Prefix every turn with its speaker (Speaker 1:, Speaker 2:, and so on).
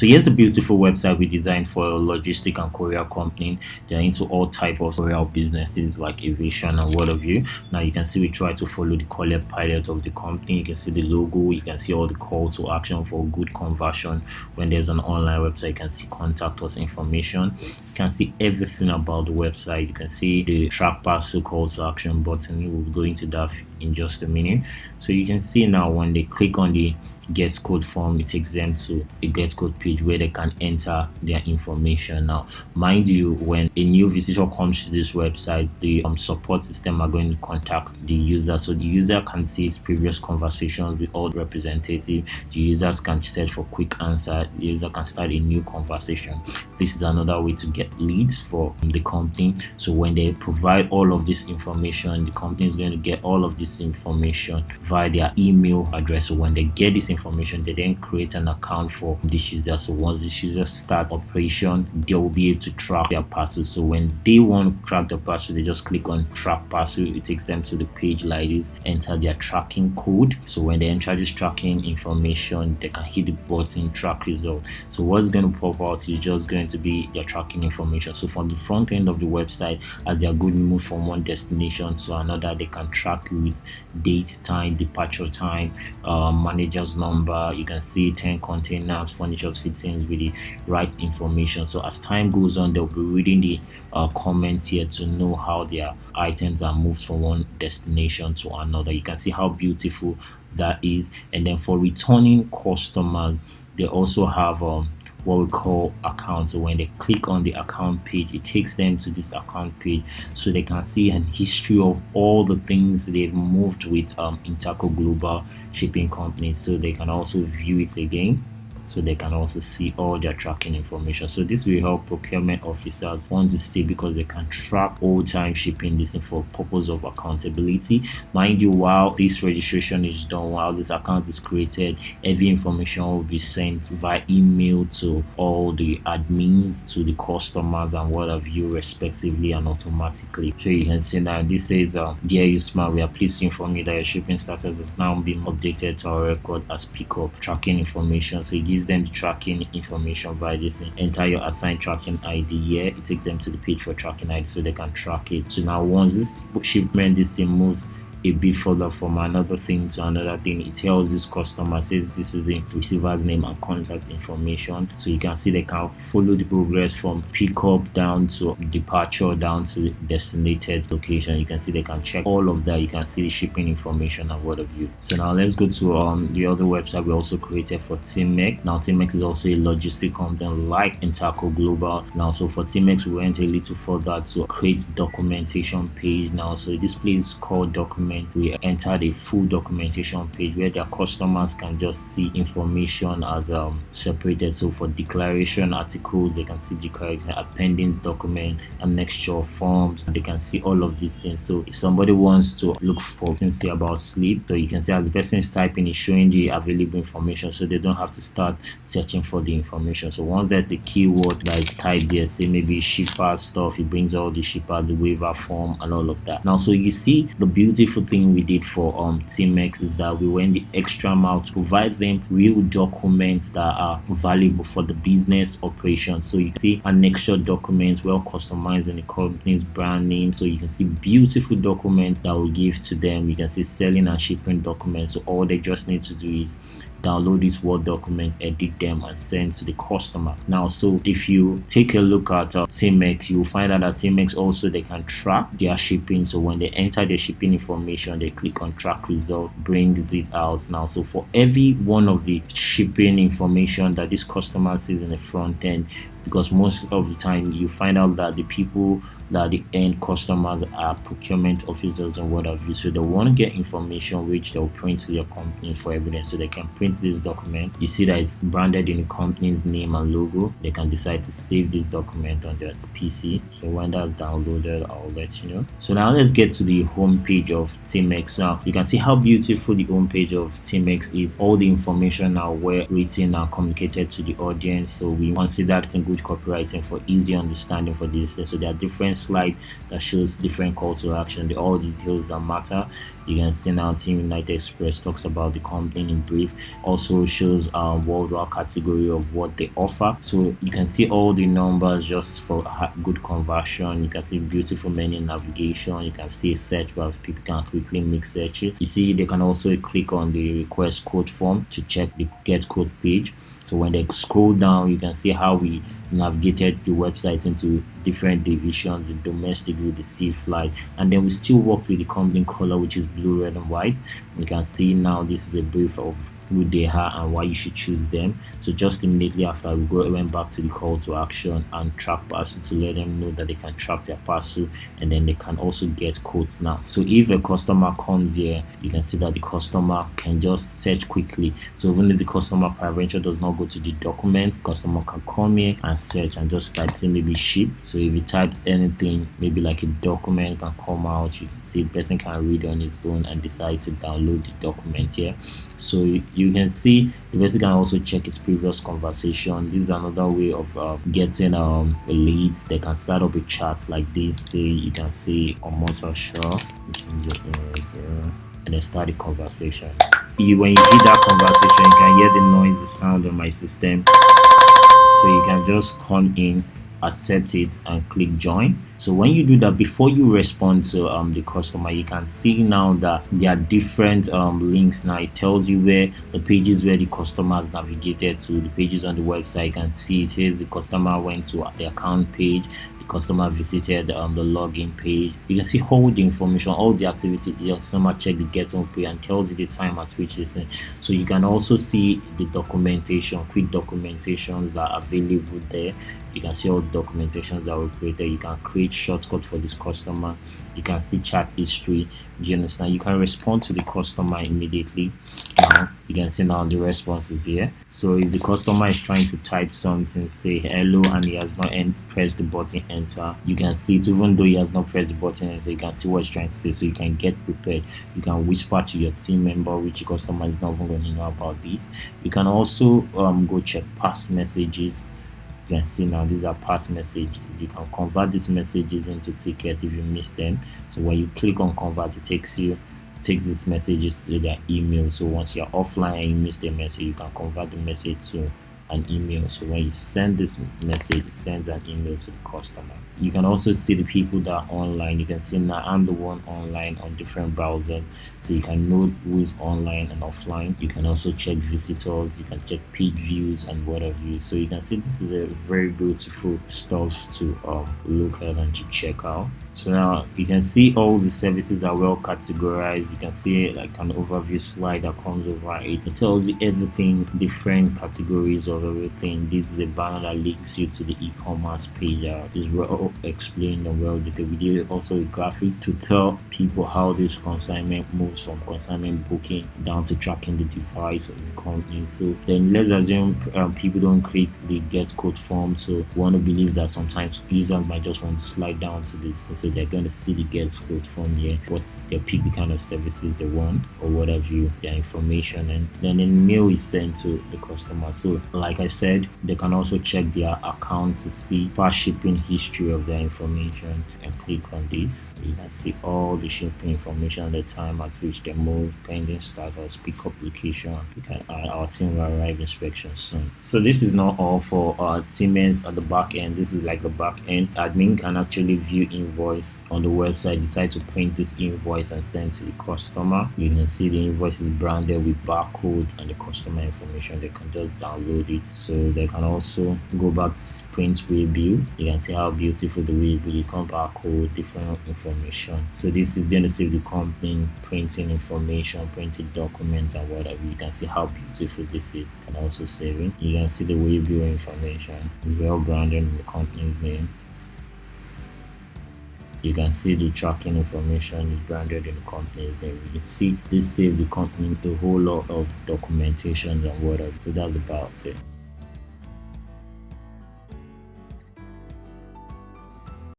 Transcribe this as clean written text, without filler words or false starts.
Speaker 1: So here's the beautiful website we designed for a logistic and courier company. They're into all type of courier businesses like aviation and what have you. Now you can see we try to follow the color palette of the company. You can see the logo, you can see all the call to action for good conversion. When there's an online website, you can see contact us information. You can see everything about the website. You can see the track parcel call to action button. We'll go into that in just a minute. So you can see now when they click on the get code form, it takes them to a get code page where they can enter their information. Now mind you, when a new visitor comes to this website, the support system are going to contact the user, so the user can see his previous conversations with all representatives. The users can search for quick answer. The user can start a new conversation. This is another way to get leads for the company. So when they provide all of this information, the company is going to get all of this information via their email address. So when they get this information, they then create an account for this user. So once this user start operation, they will be able to track their parcel. So when they want to track the parcel, they just click on track parcel. It takes them to the page like this, enter their tracking code. So when they enter this tracking information, they can hit the button track result. So what's going to pop out is just going to be their tracking information. So from the front end of the website, as they are going to move from one destination to another, they can track you with date, time, departure time, manager's number. You can see 10 containers, furniture fittings with the right information. So as time goes on, they'll be reading the comments here to know how their items are moved from one destination to another. You can see how beautiful that is. And then for returning customers, they also have what we call accounts. So when they click on the account page, it takes them to this account page so they can see a history of all the things they've moved with Interco Global Shipping Company. So they can also view it again, so they can also see all their tracking information. So this will help procurement officers want to stay because they can track all time shipping this for purpose of accountability. Mind you, while this registration is done, while this account is created, every information will be sent via email to all the admins, to the customers and what have you respectively and automatically. So you can see that this says dear user, we are pleased to inform you that your shipping status has now been updated to our record as pickup tracking information. So it gives them the tracking information via this thing. Enter your assigned tracking ID here. It takes them to the page for tracking ID so they can track it. So now once this shipment, this thing moves a bit further from another thing to another thing, it tells this customer, says this is the receiver's name and contact information. So you can see they can follow the progress from pickup down to departure down to designated location. You can see they can check all of that. You can see the shipping information and what have you. So now let's go to the other website we also created for Teamex. Now Teamex is also a logistic company like Interco Global. Now so for Teamex, we went a little further to create documentation page. Now so this place is called document. We entered a full documentation page where their customers can just see information as separated. So for declaration articles, they can see declaration, appendix document, annexure forms. They can see all of these things. So if somebody wants to look for things say about sleep, so you can see as the person is typing, it's showing the available information, so they don't have to start searching for the information. So once there's a keyword that is typed there, say maybe shipper stuff, it brings all the shippers, the waiver form and all of that. Now so you see the beautiful thing we did for Teamex is that we went the extra mile to provide them real documents that are valuable for the business operation. So you can see annexure documents, well customized in the company's brand name. So you can see beautiful documents that we give to them. You can see selling and shipping documents. So all they just need to do is download this Word document, edit them and send to the customer. Now so if you take a look at Teamex, you will find out that Teamex also they can track their shipping. So when they enter their shipping information, they click on track result, brings it out. Now so for every one of the shipping information that this customer sees in the front end, because most of the time you find out that the people that the end customers are procurement officers and what have you. So they want to get information which they'll print to their company for evidence. So they can print this document. You see that it's branded in the company's name and logo. They can decide to save this document on their PC. So when that's downloaded, I'll let you know. So now let's get to the home page of Teamex. Now you can see how beautiful the home page of Teamex is. All the information now were written and communicated to the audience. So we want to see that thing good copywriting for easy understanding for this. So there are different slides that shows different call to action, the all details that matter. You can see now Team United Express talks about the company in brief, also shows worldwide category of what they offer. So you can see all the numbers just for good conversion. You can see beautiful menu navigation. You can see a search bar, people can quickly make searches. You see they can also click on the request quote form to check the get quote page. So when they scroll down, you can see how we navigated the website into different divisions, the domestic with the sea flight, and then we still worked with the company color, which is blue, red, and white. You can see now this is a brief of who they are and why you should choose them. So just immediately after, we went back to the call to action and track parcel to let them know that they can track their parcel, and then they can also get quotes now. So if a customer comes here, you can see that the customer can just search quickly. So even if the customer peradventure does not go to the document, customer can come here and search and just type in maybe ship. So if he types anything, maybe like a document can come out, you can see the person can read on his own and decide to download the document here. So you can see the person can also check his previous conversation. This is another way of getting the leads. They can start up a chat like this. Say you can see on motor shop and then start the conversation. When you hear that conversation, you can hear the noise, the sound on my system. So you can just come in, accept it, and click join. So when you do that, before you respond to the customer, you can see now that there are different links. Now it tells you where the pages where the customer has navigated to, the pages on the website. You can see it says the customer went to the account page, the customer visited the login page. You can see all the information, all the activity. The customer check the get home page and tells you the time at which it's in. So you can also see the documentation, quick documentations that are available there. You can see all the documentations that were created. You can create shortcut for this customer. You can see chat history. Do you understand? You can respond to the customer immediately. Now you can see now the responses here. So if the customer is trying to type something, say hello, and he has not pressed the button enter, you can see it. Even though he has not pressed the button enter, you can see what he's trying to say. So you can get prepared. You can whisper to your team member, which customer is not even going to know about this. You can also go check past messages. You can see now these are past messages. You can convert these messages into tickets if you miss them. So when you click on convert, it takes these messages to their email. So once you're offline and you miss the message, you can convert the message to an email. So when you send this message, it sends an email to the customer. You can also see the people that are online. You can see now I'm the one online on different browsers, so you can know who is online and offline. You can also check visitors, you can check page views and what have you. So you can see this is a very beautiful stuff to look at and to check out. So now you can see all the services are well categorized. You can see like an overview slide that comes over it. It tells you everything, different categories of everything. This is a banner that links you to the e-commerce page. Is well explained and well detailed. We did also a graphic to tell people how this consignment moves from consignment booking down to tracking the device of the company. So then let's assume people don't click the get code form. So we want to believe that sometimes users might just want to slide down to this. So they're going to see the get code form here, what's their pick the kind of services they want or whatever you their information, and then the mail is sent to the customer. So like I said, they can also check their account to see past shipping history of their information, and click on this. You can see all the shipping information, the time at which they move, pending status, pickup location. You can our team will arrive inspection soon. So this is not all for our teammates at the back end. This is like the back end. Admin can actually view invoice on the website, decide to print this invoice and send to the customer. You can see the invoice is branded with barcode and the customer information. They can just download it. So they can also go back to print way bill. You can see how beautiful the way bill, the barcode, different information. So this is going to save the company printing information, printed documents and whatever. You can see how beautiful this is, and also saving. You can see the way bill information, well branded in the company's name. You can see the tracking information is branded in the company's name. You can see this saved the company a whole lot of documentation and whatever. So that's about it.